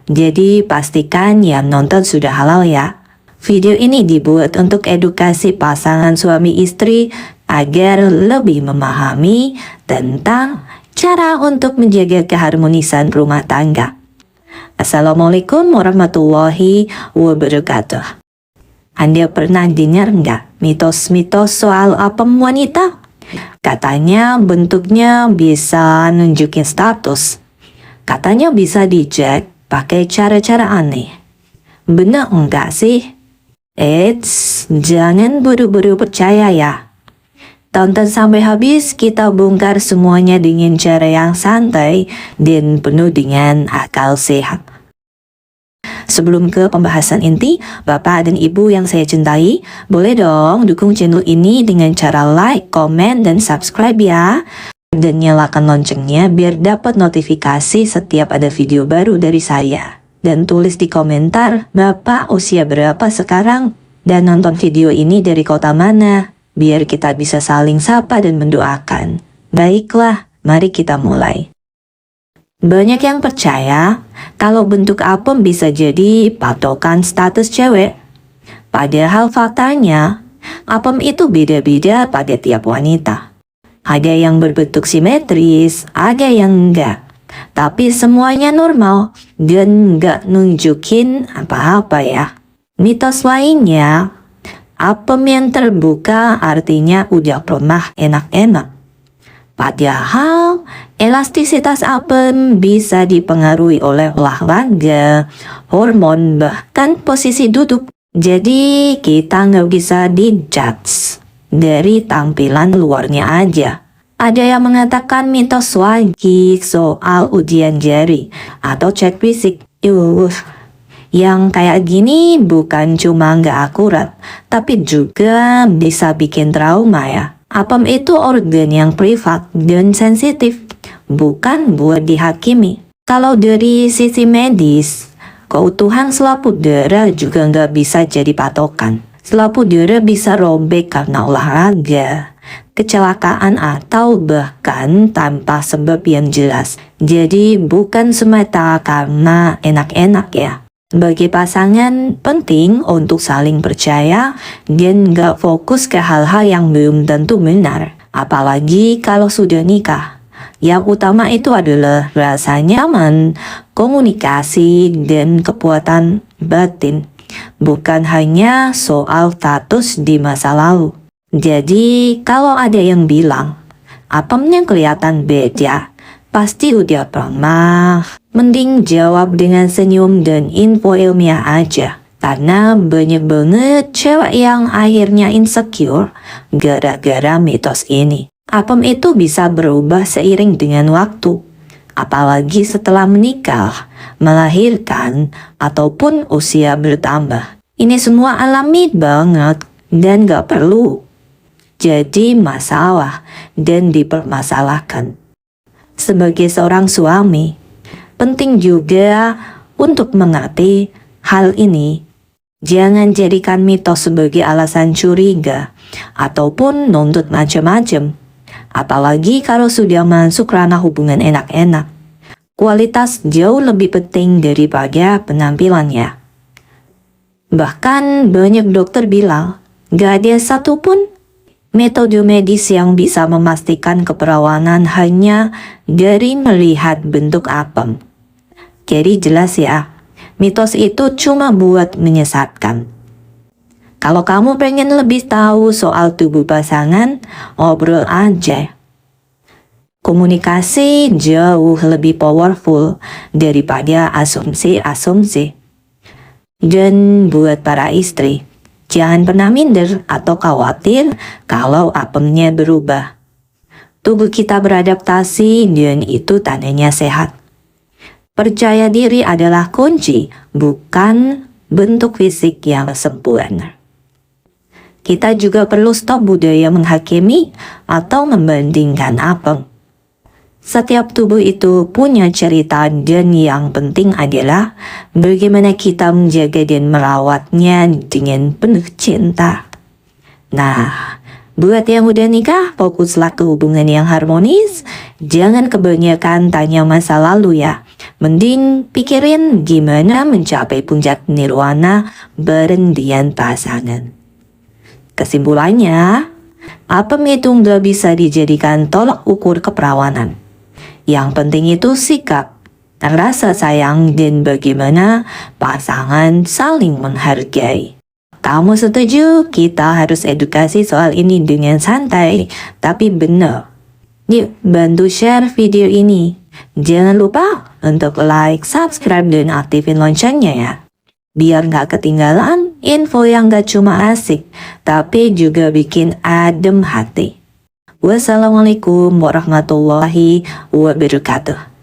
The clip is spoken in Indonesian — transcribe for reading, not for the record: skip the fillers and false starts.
Jadi pastikan yang nonton sudah halal ya. Video ini dibuat untuk edukasi pasangan suami istri agar lebih memahami tentang cara untuk menjaga keharmonisan rumah tangga. Assalamualaikum warahmatullahi wabarakatuh. Anda pernah dengar nggak mitos-mitos soal apem wanita? Katanya bentuknya bisa nunjukin status. Katanya bisa dicek pakai cara-cara aneh. Benar enggak sih? Eits, jangan buru-buru percaya ya. Tonton sampai habis, kita bongkar semuanya dengan cara yang santai dan penuh dengan akal sehat. Sebelum ke pembahasan inti, Bapak dan Ibu yang saya cintai, boleh dong dukung channel ini dengan cara like, komen, dan subscribe ya. Dan nyalakan loncengnya biar dapat notifikasi setiap ada video baru dari saya. Dan tulis di komentar, Bapak usia berapa sekarang? Dan nonton video ini dari kota mana? Biar kita bisa saling sapa dan mendoakan. Baiklah, mari kita mulai. Banyak yang percaya kalau bentuk apem bisa jadi patokan status cewek. Padahal faktanya, apem itu beda-beda pada tiap wanita. Ada yang berbentuk simetris, ada yang enggak. Tapi semuanya normal dan enggak nunjukin apa-apa ya. Mitos lainnya, apem yang terbuka artinya udah pernah enak-enak. Padahal elastisitas apem bisa dipengaruhi oleh olahraga, hormon, bahkan posisi duduk. Jadi kita nggak bisa dijudge dari tampilan luarnya aja. Ada yang mengatakan mitos lagi soal ujian jari atau cek fisik. Yang kayak gini bukan cuma nggak akurat, tapi juga bisa bikin trauma ya. Apem itu organ yang privat dan sensitif, bukan buat dihakimi. Kalau dari sisi medis, keutuhan selaput darah juga nggak bisa jadi patokan. Selaput darah bisa robek karena olahraga, kecelakaan, atau bahkan tanpa sebab yang jelas. Jadi bukan semata karena enak-enak ya. Bagi pasangan, penting untuk saling percaya dan gak fokus ke hal-hal yang belum tentu benar. Apalagi kalau sudah nikah. Yang utama itu adalah rasa nyaman, komunikasi, dan kepuasan batin. Bukan hanya soal status di masa lalu. Jadi kalau ada yang bilang, apemnya kelihatan beda, pasti udah pernah. Mending jawab dengan senyum dan info ilmiah aja. Karena banyak banget cewek yang akhirnya insecure gara-gara mitos ini. Apem itu bisa berubah seiring dengan waktu. Apalagi setelah menikah, melahirkan, ataupun usia bertambah. Ini semua alami banget dan gak perlu jadi masalah dan dipermasalahkan. Sebagai seorang suami, penting juga untuk mengerti hal ini. Jangan jadikan mitos sebagai alasan curiga ataupun nuntut macam-macam. Apalagi kalau sudah masuk ranah hubungan enak-enak. Kualitas jauh lebih penting daripada penampilannya. Bahkan banyak dokter bilang, gak ada satupun metode medis yang bisa memastikan keperawanan hanya dari melihat bentuk apem. Jadi jelas ya, mitos itu cuma buat menyesatkan. Kalau kamu pengen lebih tahu soal tubuh pasangan, obrol aja. Komunikasi jauh lebih powerful daripada asumsi-asumsi. Dan buat para istri, jangan pernah minder atau khawatir kalau apemnya berubah. Tubuh kita beradaptasi dan itu tandanya sehat. Percaya diri adalah kunci, bukan bentuk fisik yang sempurna. Kita juga perlu stop budaya menghakimi atau membandingkan apem. Setiap tubuh itu punya cerita dan yang penting adalah bagaimana kita menjaga dan merawatnya dengan penuh cinta. Nah, buat yang udah nikah, fokuslah ke hubungan yang harmonis. Jangan kebanyakan tanya masa lalu ya. Mending pikirin gimana mencapai puncak nirwana berhentian pasangan. Kesimpulannya, apem itu nggak bisa dijadikan tolak ukur keperawanan. Yang penting itu sikap, rasa sayang, dan bagaimana pasangan saling menghargai. Kamu setuju kita harus edukasi soal ini dengan santai, tapi benar. Yuk, bantu share video ini. Jangan lupa untuk like, subscribe, dan aktifin loncengnya ya. Biar nggak ketinggalan info yang gak cuma asik, tapi juga bikin adem hati. Wassalamualaikum warahmatullahi wabarakatuh.